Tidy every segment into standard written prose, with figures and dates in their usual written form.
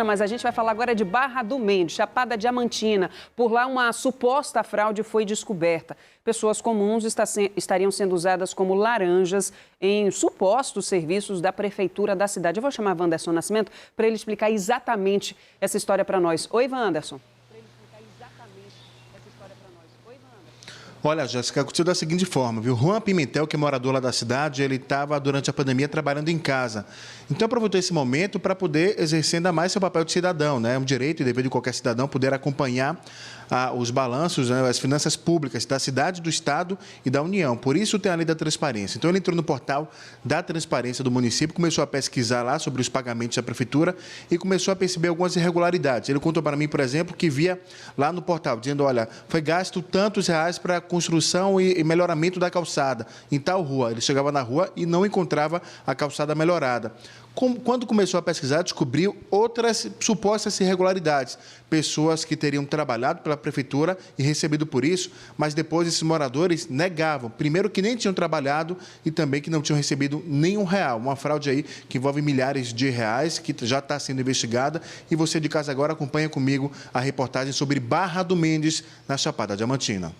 Mas a gente vai falar agora de Barra do Mendes, Chapada Diamantina. Por lá, uma suposta fraude foi descoberta. Pessoas comuns estariam sendo usadas como laranjas em supostos serviços da prefeitura da cidade. Eu vou chamar Wanderson Nascimento para ele explicar exatamente essa história para nós. Oi, Wanderson. Olha, Jéssica, aconteceu da seguinte forma, viu? Juan Pimentel, que é morador lá da cidade, ele estava durante a pandemia trabalhando em casa. Então aproveitou esse momento para poder exercer ainda mais seu papel de cidadão, né? É um direito e dever de qualquer cidadão poder acompanhar os balanços, né, as finanças públicas da cidade, do estado e da União. Por isso tem a lei da transparência. Então ele entrou no portal da transparência do município, começou a pesquisar lá sobre os pagamentos da prefeitura e começou a perceber algumas irregularidades. Ele contou para mim, por exemplo, que via lá no portal, dizendo, olha, foi gasto tantos reais para construção e melhoramento da calçada em tal rua. Ele chegava na rua e não encontrava a calçada melhorada. Quando começou a pesquisar, descobriu outras supostas irregularidades. Pessoas que teriam trabalhado pela prefeitura e recebido por isso, mas depois esses moradores negavam. Primeiro que nem tinham trabalhado e também que não tinham recebido nenhum real. Uma fraude aí que envolve milhares de reais, que já está sendo investigada. E você de casa agora acompanha comigo a reportagem sobre Barra do Mendes, na Chapada Diamantina.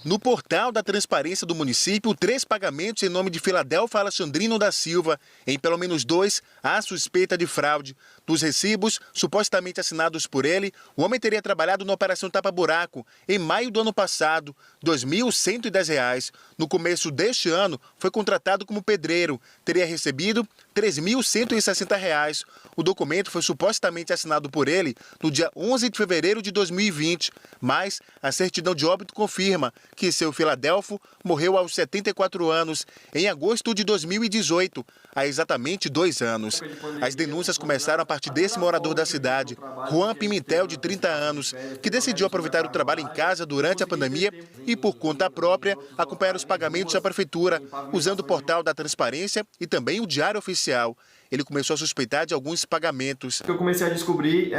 No portal da transparência do município, 3 pagamentos em nome de Filadelfo Alexandrino da Silva. Em pelo menos 2, há suspeita de fraude. Dos recibos, supostamente assinados por ele, o homem teria trabalhado na Operação Tapa Buraco em maio do ano passado, R$ 2.110. No começo deste ano, foi contratado como pedreiro. Teria recebido R$ 3.160. O documento foi supostamente assinado por ele no dia 11 de fevereiro de 2020, mas a certidão de óbito confirma que seu Filadelfo morreu aos 74 anos, em agosto de 2018, há exatamente 2 anos. As denúncias começaram a partir desse morador da cidade, Juan Pimentel, de 30 anos, que decidiu aproveitar o trabalho em casa durante a pandemia e, por conta própria, acompanhar os pagamentos da prefeitura, usando o portal da transparência e também o Diário Oficial. Ele começou a suspeitar de alguns pagamentos. Eu comecei a descobrir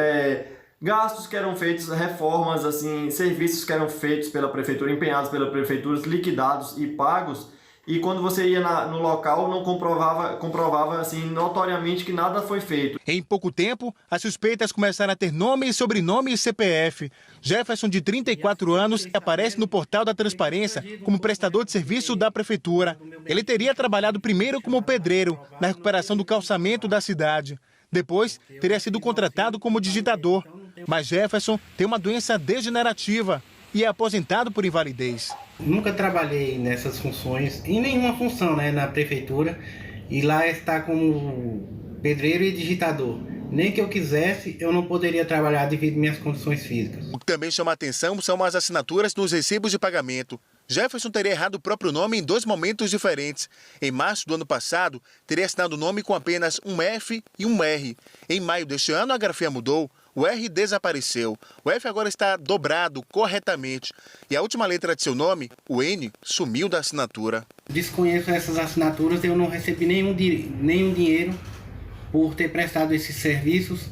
gastos que eram feitos, reformas, assim, serviços que eram feitos pela prefeitura, empenhados pela prefeitura, liquidados e pagos. E quando você ia no local, não comprovava assim, notoriamente que nada foi feito. Em pouco tempo, as suspeitas começaram a ter nome, sobrenome e CPF. Jefferson, de 34 anos, aparece no portal da transparência como prestador de serviço da prefeitura. Ele teria trabalhado primeiro como pedreiro, na recuperação do calçamento da cidade. Depois, teria sido contratado como digitador. Mas Jefferson tem uma doença degenerativa e é aposentado por invalidez. Nunca trabalhei nessas funções, em nenhuma função, né, na prefeitura, e lá está como pedreiro e digitador. Nem que eu quisesse, eu não poderia trabalhar devido às minhas condições físicas. O que também chama a atenção são as assinaturas nos recibos de pagamento. Jefferson teria errado o próprio nome em 2 momentos diferentes. Em março do ano passado, teria assinado o nome com apenas um F e um R. Em maio deste ano, a grafia mudou. O R desapareceu. O F agora está dobrado corretamente. E a última letra de seu nome, o N, sumiu da assinatura. Desconheço essas assinaturas, eu não recebi nenhum dinheiro por ter prestado esses serviços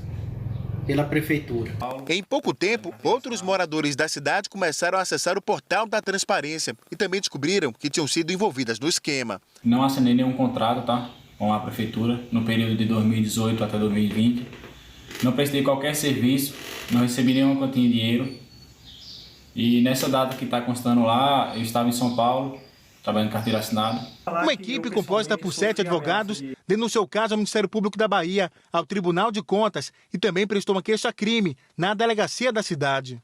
pela prefeitura. Em pouco tempo, outros moradores da cidade começaram a acessar o portal da transparência e também descobriram que tinham sido envolvidas no esquema. Não assinei nenhum contrato, com a prefeitura no período de 2018 até 2020. Não prestei qualquer serviço, não recebi nenhuma quantia de dinheiro. E nessa data que está constando lá, eu estava em São Paulo, trabalhando em carteira assinada. Uma equipe composta por 7 advogados denunciou o caso ao Ministério Público da Bahia, ao Tribunal de Contas e também prestou uma queixa-crime na delegacia da cidade.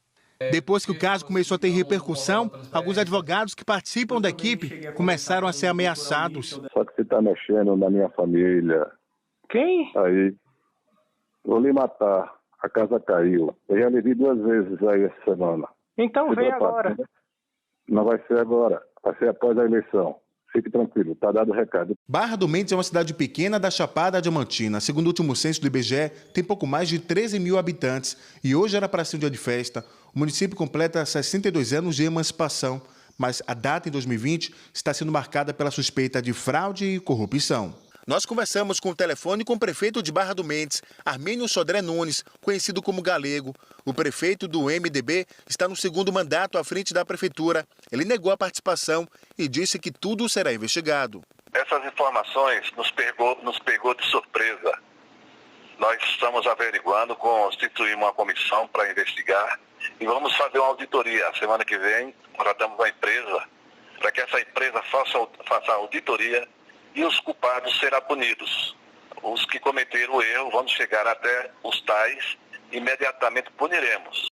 Depois que o caso começou a ter repercussão, alguns advogados que participam da equipe começaram a ser ameaçados. Só que você está mexendo na minha família. Quem? Aí, vou lhe matar. A casa caiu. Eu já lhe vi 2 vezes aí essa semana. Então vem agora. Não vai ser agora. Vai ser após a eleição. Fique tranquilo, está dado o recado. Barra do Mendes é uma cidade pequena da Chapada Diamantina. Segundo o último censo do IBGE, tem pouco mais de 13 mil habitantes. E hoje era para ser um dia de festa. O município completa 62 anos de emancipação. Mas a data, em 2020, está sendo marcada pela suspeita de fraude e corrupção. Nós conversamos com o telefone com o prefeito de Barra do Mendes, Armênio Sodré Nunes, conhecido como Galego. O prefeito do MDB está no 2º mandato à frente da prefeitura. Ele negou a participação e disse que tudo será investigado. Essas informações nos pegou de surpresa. Nós estamos averiguando, constituímos uma comissão para investigar e vamos fazer uma auditoria. Semana que vem, contratamos uma empresa para que essa empresa faça a auditoria e os culpados serão punidos. Os que cometeram o erro vão chegar até os tais, imediatamente puniremos.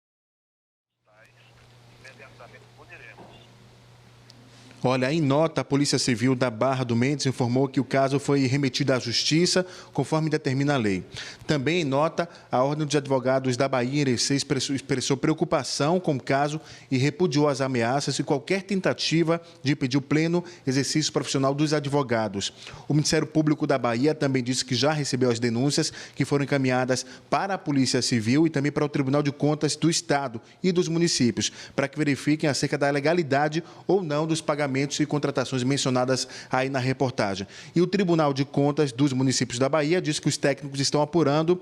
Olha, em nota, a Polícia Civil da Barra do Mendes informou que o caso foi remetido à Justiça, conforme determina a lei. Também em nota, a Ordem dos Advogados da Bahia expressou preocupação com o caso e repudiou as ameaças e qualquer tentativa de impedir o pleno exercício profissional dos advogados. O Ministério Público da Bahia também disse que já recebeu as denúncias que foram encaminhadas para a Polícia Civil e também para o Tribunal de Contas do Estado e dos municípios, para que verifiquem acerca da legalidade ou não dos pagamentos e contratações mencionadas aí na reportagem. E o Tribunal de Contas dos municípios da Bahia diz que os técnicos estão apurando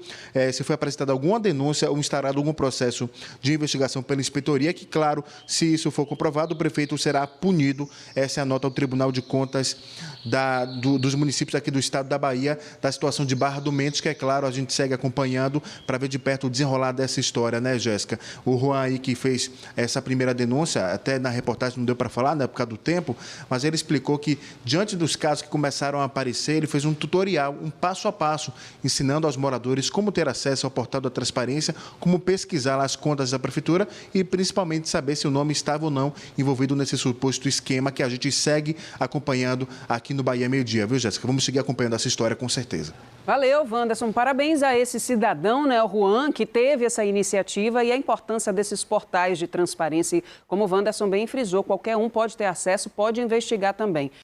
se foi apresentada alguma denúncia ou instaurado algum processo de investigação pela inspetoria, que, claro, se isso for comprovado, o prefeito será punido. Essa é a nota ao Tribunal de Contas dos municípios aqui do estado da Bahia, da situação de Barra do Mendes, que, é claro, a gente segue acompanhando para ver de perto o desenrolar dessa história, né, Jéssica? O Juan aí que fez essa primeira denúncia, até na reportagem não deu para falar, na época do tempo, mas ele explicou que, diante dos casos que começaram a aparecer, ele fez um tutorial, um passo a passo, ensinando aos moradores como ter acesso ao portal da transparência, como pesquisar as contas da prefeitura e, principalmente, saber se o nome estava ou não envolvido nesse suposto esquema que a gente segue acompanhando aqui no Bahia Meio-Dia, viu, Jéssica? Vamos seguir acompanhando essa história, com certeza. Valeu, Wanderson. Parabéns a esse cidadão, né, o Juan, que teve essa iniciativa e a importância desses portais de transparência. Como o Wanderson bem frisou, qualquer um pode ter acesso, pode investigar também.